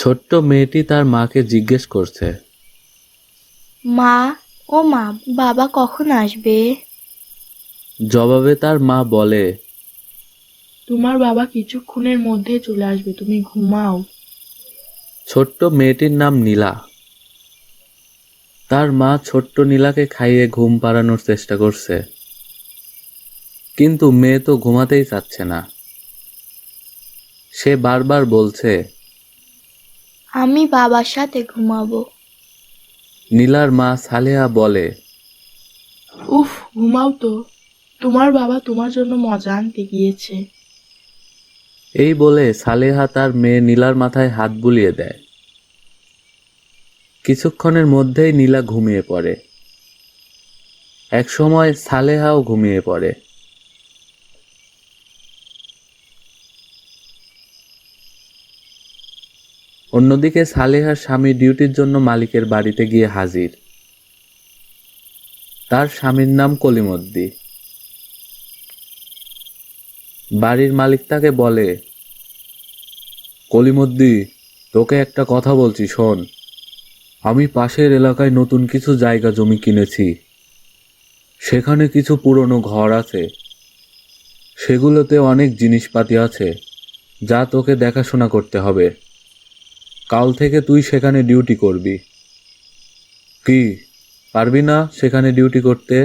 ছোট্ট মেয়েটি তার মাকে জিজ্ঞেস করছে। মা, ও মা, বাবা কখন আসবে? জবাবে তার মা বলে, তোমার বাবা কিছুক্ষণের মধ্যে চলে আসবে, তুমি ঘুমাও। ছোট্ট মেয়েটির নাম নীলা। তার মা ছোট্ট নীলাকে খাইয়ে ঘুম পাড়ানোর চেষ্টা করছে, কিন্তু মেয়ে তো ঘুমাতেই চাচ্ছে না। সে বারবার বলছে। আমি বাবার সাথে ঘুমাবো। নীলার মা সালেহা বলে, উফ, ঘুমাও তো, তোমার বাবা তোমার জন্য মজা আনতে গিয়েছে। এই বলে সালেহা তার মেয়ে নীলার মাথায় হাত বুলিয়ে দেয়। কিছুক্ষণের মধ্যেই নীলা ঘুমিয়ে পড়ে। একসময় সালেহাও ঘুমিয়ে পড়ে। অন্যদিকে সালেহার স্বামী ডিউটির জন্য মালিকের বাড়িতে গিয়ে হাজির। তার স্বামীর নাম কলিমদ্দি। বাড়ির মালিক তাকে বলে, কলিমদ্দি, তোকে একটা কথা বলছি শোন। আমি পাশের এলাকায় নতুন কিছু জায়গা জমি কিনেছি। সেখানে কিছু পুরনো ঘর আছে। সেগুলোতে অনেক জিনিসপাতি আছে, যা তোকে দেখাশোনা করতে হবে। কাল থেকে তুই সেখানে ডিউটি করবি। কি, পারবি না সেখানে ডিউটি করতে?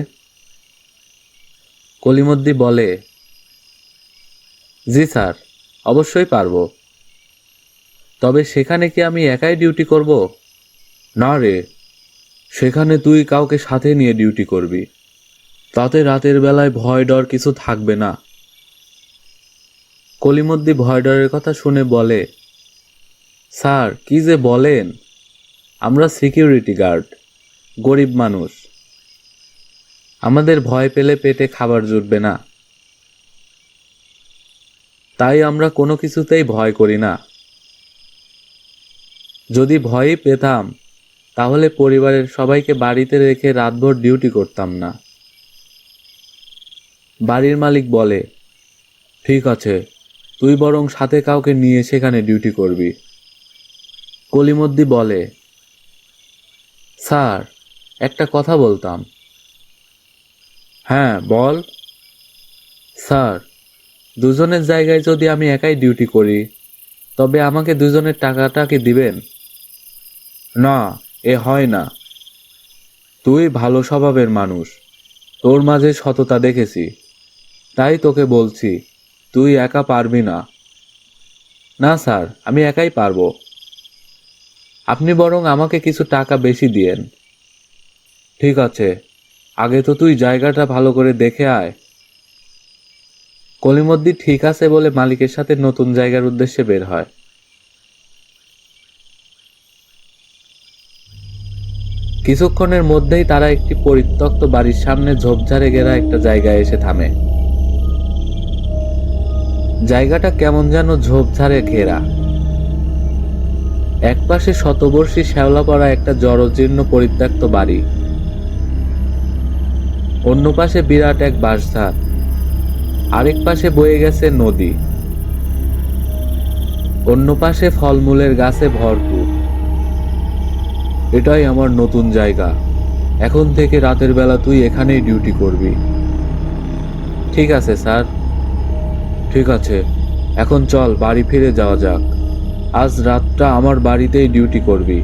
কলিমদ্দি বলে, জি স্যার, অবশ্যই পারবো। তবে সেখানে কি আমি একাই ডিউটি করব? না রে, সেখানে তুই কাউকে সাথে নিয়ে ডিউটি করবি। তাতে রাতের বেলায় ভয় ডর কিছু থাকবে না। কলিমদ্দি ভয় ডরের কথা শুনে বলে, স্যার কি যে বলেন, আমরা সিকিউরিটি গার্ড, গরিব মানুষ। আমাদের ভয় পেলে পেটে খাবার জুটবে না। তাই আমরা কোনো কিছুতেই ভয় করি না। যদি ভয়ই পেতাম, তাহলে পরিবারের সবাইকে বাড়িতে রেখে রাতভর ডিউটি করতাম না। বাড়ির মালিক বলে, ঠিক আছে, তুই বরং সাথে কাউকে নিয়ে সেখানে ডিউটি করবি। কলিমদ্দি বলে, স্যার, একটা কথা বলতাম। হ্যাঁ বল। স্যার, দুজনের জায়গায় যদি আমি একাই ডিউটি করি, তবে আমাকে দুজনের টাকাটা কি দিবেন? না, এ হয় না। তুই ভালো স্বভাবের মানুষ, তোর মাঝে সততা দেখেছি, তাই তোকে বলছি, তুই একা পারবি না। না স্যার, আমি একাই পারবো। আপনি বরং আমাকে কিছু টাকা বেশি দিয়েন। ঠিক আছে, আগে তো তুই জায়গাটা ভালো করে দেখে আয়। কলিমদ্দি ঠিক আছে বলে মালিকের সাথে নতুন জায়গার উদ্দেশ্যে বের হয়। কিছুক্ষণের মধ্যেই তারা একটি পরিত্যক্ত বাড়ির সামনে ঝোপঝাড়ে ঘেরা একটা জায়গায় এসে থামে। জায়গাটা কেমন যেন ঝোপঝাড়ে ঘেরা। একপাশে শতবর্ষী শ্যাওলা পড়া একটা জরাজীর্ণ পরিত্যক্ত বাড়ি, অন্য পাশে বিরাট এক বাঁশঝাড়, আরেক পাশে বয়ে গেছে নদী, অন্য পাশে ফলমূলের গাছে ভরপুর। এটাই আমার নতুন জায়গা, এখন থেকে রাতের বেলা তুই এখানেই ডিউটি করবি। ঠিক আছে স্যার। ঠিক আছে, এখন চল বাড়ি ফিরে যাওয়া যাক। আজ রাতটা আমার বাড়িতেই ডিউটি করবি,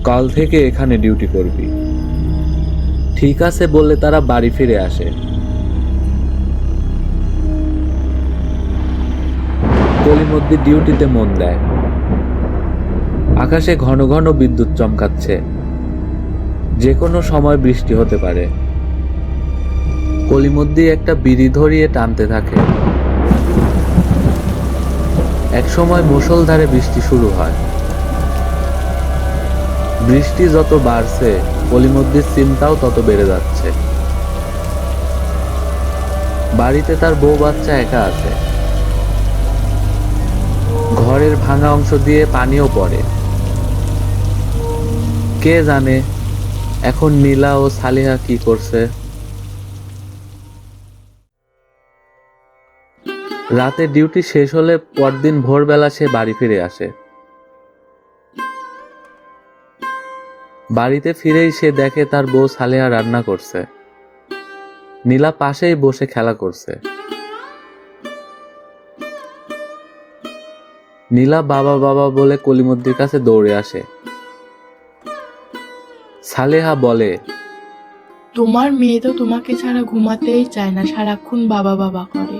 কাল থেকে এখানে ডিউটি করবি। ঠিক আছে বললে তারা বাড়ি ফিরে আসে। কলিমদ্দি ডিউটিতে মন দেয়। আকাশে ঘন ঘন বিদ্যুৎ চমকাচ্ছে, যে কোনো সময় বৃষ্টি হতে পারে। কলিমদ্দি একটা বিড়ি ধরিয়ে টানতে থাকে। এক সময় মুষলধারে বৃষ্টি শুরু হয়। বৃষ্টি যত বাড়ছে, কলিমদ্দির চিন্তাও তত বেড়ে যাচ্ছে। বাড়িতে তার বউ বাচ্চা একা আছে। ঘরের ভাঙা অংশ দিয়ে পানিও পড়ে। কে জানে এখন নীলা ও সালিহা কি করছে। রাতে ডিউটি শেষ হলে পরদিন ভোরবেলা সে বাড়ি ফিরে আসে। বাড়িতে ফিরেই সে দেখে তার বউ সালেহা রান্না করছে। নীলা পাশেই বসে খেলা করছে। নীলা বাবা বাবা বলে কলিমদ্দির কাছে দৌড়ে আসে। সালেহা বলে, তোমার মেয়ে তো তোমাকে ছাড়া ঘুমাতেই চায় না, সারাক্ষণ বাবা বাবা করে।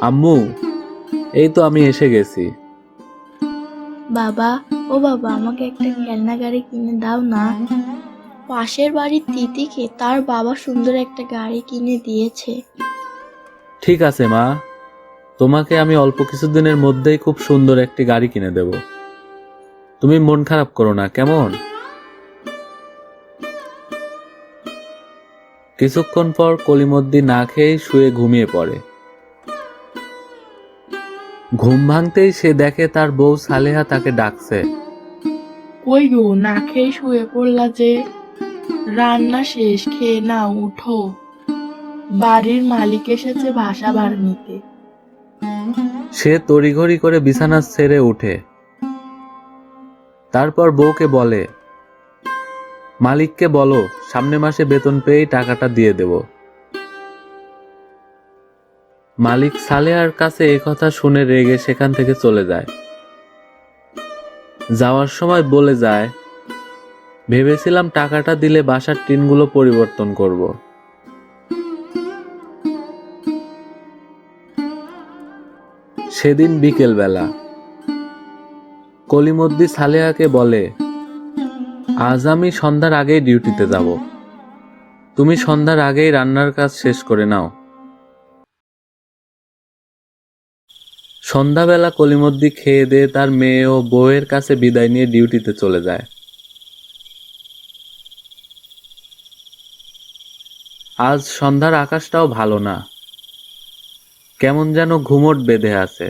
আম্মু, এই তো আমি এসে গেছি। বাবা, ও বাবা, আমাকে একটা খেলনা গাড়ি কিনে দাও না। পাশের বাড়ির তিতিকে তার বাবা সুন্দর একটা গাড়ি কিনে দিয়েছে। ঠিক আছে মা, তোমাকে আমি অল্প কিছুদিনের মধ্যেই খুব সুন্দর একটি গাড়ি কিনে দেব। তুমি মন খারাপ করো না, কেমন? কিছুক্ষণ পর কলিমদ্দি না খেয়েই শুয়ে ঘুমিয়ে পড়ে। ঘুম ভাঙতেই সে দেখে তার বউ সালেহা তাকে ডাকছে। কই গো, না খেয়ে শুয়ে পড়লা যে? রান্না শেষ, খেয়ে নাও, উঠো। বাড়ির মালিক এসেছে বাসা ভাড়া নিতে। সে তড়িঘড়ি করে বিছানা ছেড়ে উঠে। তারপর বউকে বলে, মালিককে বলো সামনে মাসে বেতন পেয়েই টাকাটা দিয়ে দেব। মালিক সালেহার কাছে একথা শুনে রেগে সেখান থেকে চলে যায়। যাওয়ার সময় বলে যায়, ভেবেছিলাম টাকাটা দিলে বাসার টিনগুলো পরিবর্তন করব। সেদিন বিকেল বেলা কলিমদ্দি সালেহাকে বলে, আজ আমি সন্ধ্যার আগেই ডিউটিতে যাব। তুমি সন্ধ্যার আগেই রান্নার কাজ শেষ করে নাও। সন্ধ্যাবেলা কলিমদ্দি খেয়ে দিয়ে তার মেয়ে ও বউয়ের কাছে বিদায় নিয়ে ডিউটিতে চলে যায়। আজ সন্ধ্যার আকাশটাও ভালো না, কেমন যেন ঘুমট বেঁধে আছে।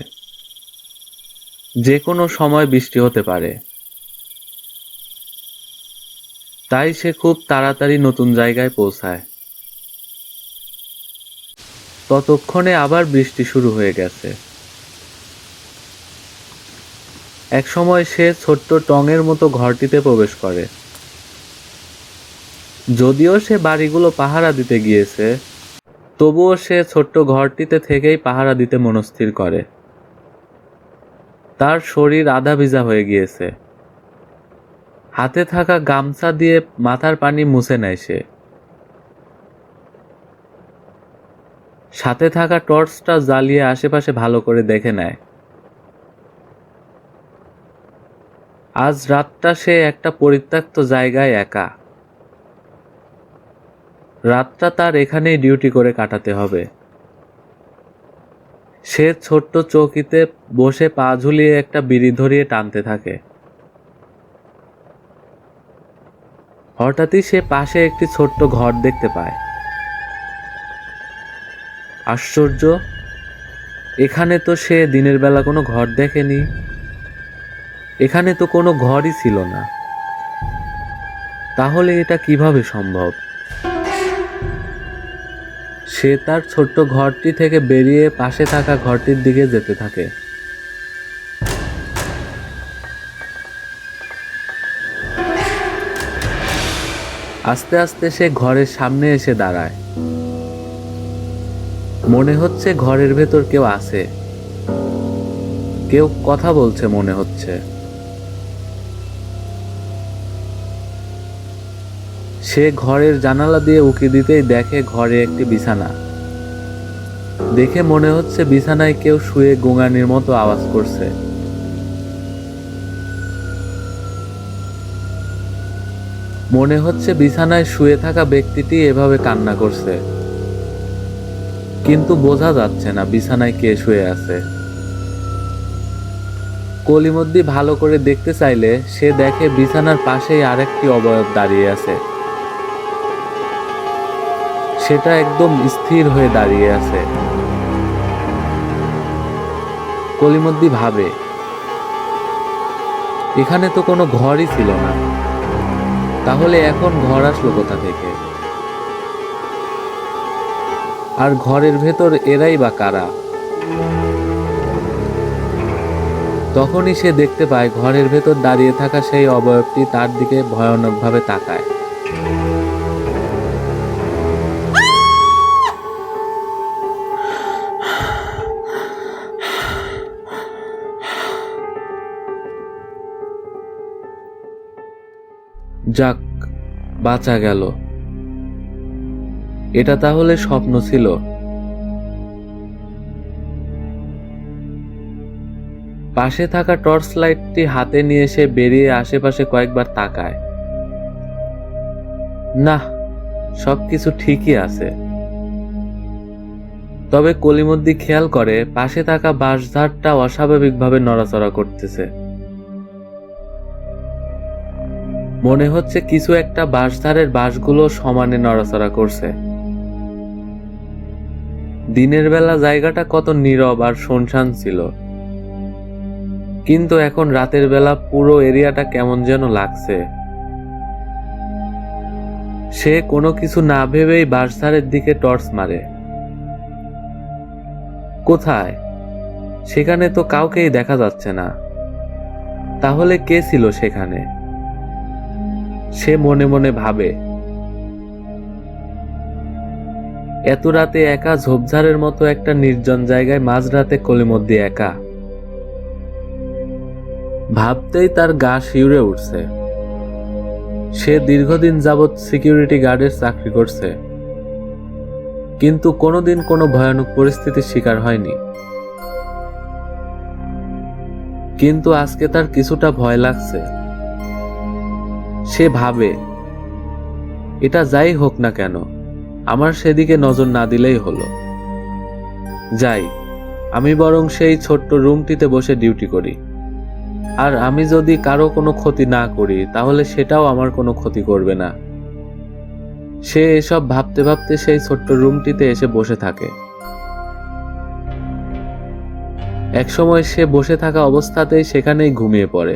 যে কোনো সময় বৃষ্টি হতে পারে। তাই সে খুব তাড়াতাড়ি নতুন জায়গায় পৌঁছায়। ততক্ষণে আবার বৃষ্টি শুরু হয়ে গেছে। একসময় সে ছোট্ট টঙের মতো ঘরটিতে প্রবেশ করে। যদিও সে বাড়িগুলো পাহারা দিতে গিয়েছে, তবুও সে ছোট্ট ঘরটিতে থেকেই পাহারা দিতে মনস্থির করে। তার শরীর আধা ভিজা হয়ে গিয়েছে। হাতে থাকা গামছা দিয়ে মাথার পানি মুছে নেয় সে। সাথে থাকা টর্চটা জ্বালিয়ে আশেপাশে ভালো করে দেখে নেয়। আজ রাতটা সে একটা পরিত্যক্ত জায়গায় একা। রাতটা তার এখানেই ডিউটি করে কাটাতে হবে। সে ছোট্ট চৌকিতে বসে পা ঝুলিয়ে একটা বিড়ি ধরিয়ে টানতে থাকে। হঠাৎই সে পাশে একটি ছোট্ট ঘর দেখতে পায়। আশ্চর্য, এখানে তো সে দিনের বেলা কোনো ঘর দেখেনি। এখানে তো কোনো ঘরই ছিল না। তাহলে এটা কিভাবে সম্ভব? সে তার ছোট্ট ঘরটি থেকে বেরিয়ে পাশে থাকা ঘরটির দিকে যেতে থাকে। আস্তে আস্তে সে ঘরের সামনে এসে দাঁড়ায়। মনে হচ্ছে ঘরের ভেতর কেউ আছে, কেউ কথা বলছে মনে হচ্ছে। সে ঘরের জানালা দিয়ে উঁকি দিতেই দেখে ঘরে একটি বিছানা। দেখে মনে হচ্ছে বিছানায় কেউ শুয়ে গোঙানির মতো আওয়াজ করছে। মনে হচ্ছে বিছানায় শুয়ে থাকা ব্যক্তিটি এভাবে কান্না করছে, কিন্তু বোঝা যাচ্ছে না বিছানায় কে শুয়ে আছে। কলিমদ্দি ভালো করে দেখতে চাইলে সে দেখে বিছানার পাশেই আরেকটি অবয়ব দাঁড়িয়ে আছে। সেটা একদম স্থির হয়ে দাঁড়িয়ে আছে। কলিমদ্দি ভাবে, এখানে তো কোনো ঘরই ছিল না, তাহলে এখন ঘর আসলো কোথা থেকে? আর ঘরের ভেতর এরাই বা কারা? তখনই সে দেখতে পায় ঘরের ভেতর দাঁড়িয়ে থাকা সেই অবয়বটি তার দিকে ভয়ানকভাবে তাকায়। যাক, বাঁচা গেল। এটা তাহলে স্বপ্ন ছিল। পাশে থাকা টর্চ লাইটটি হাতে নিয়ে সে বেরিয়ে আশেপাশে কয়েকবার তাকায়। না, সবকিছু ঠিকই আছে। তবে কলিমদ্দি খেয়াল করে পাশে থাকা বাঁশঝাড়টা অস্বাভাবিকভাবে নড়াচড়া করতেছে। মনে হচ্ছে কিছু একটা বাঁশঝাড়ের বাঁশগুলো সমানে নড়াচড়া করছে। দিনের বেলা জায়গাটা কত নীরব আর শুনশান ছিল, কিন্তু এখন রাতের বেলা পুরো এরিয়াটা কেমন যেন লাগছে। সে কোনো কিছু না ভেবেই বাঁশঝাড়ের দিকে টর্চ মারে। কোথায়? সেখানে তো কাউকেই দেখা যাচ্ছে না। তাহলে কে ছিল সেখানে? সে মনে মনে ভাবে। এত রাতে একা, ঝোপঝাড়ের মতো একটা নির্জন জায়গায় মাঝরাতে কলিমদ্দি একা। ভাবতেই তার গা শিউরে উঠছে। সে দীর্ঘদিন যাবৎ সিকিউরিটি গার্ডের চাকরি করছে, কিন্তু কোনোদিন কোনো ভয়ানক পরিস্থিতির শিকার হয়নি। কিন্তু আজকে তার কিছুটা ভয় লাগছে। সে ভাবে, এটা যাই হোক না কেন, আমার সেদিকে নজর না দিলেই হলো। যাই, আমি বরং সেই ছোট্ট রুমটিতে বসে ডিউটি করি। আর আমি যদি কারো কোনো ক্ষতি না করি, তাহলে সেটাও আমার কোনো ক্ষতি করবে না। সে এসব ভাবতে ভাবতে সেই ছোট্ট রুমটিতে এসে বসে থাকে। একসময় সে বসে থাকা অবস্থাতেই সেখানেই ঘুমিয়ে পড়ে।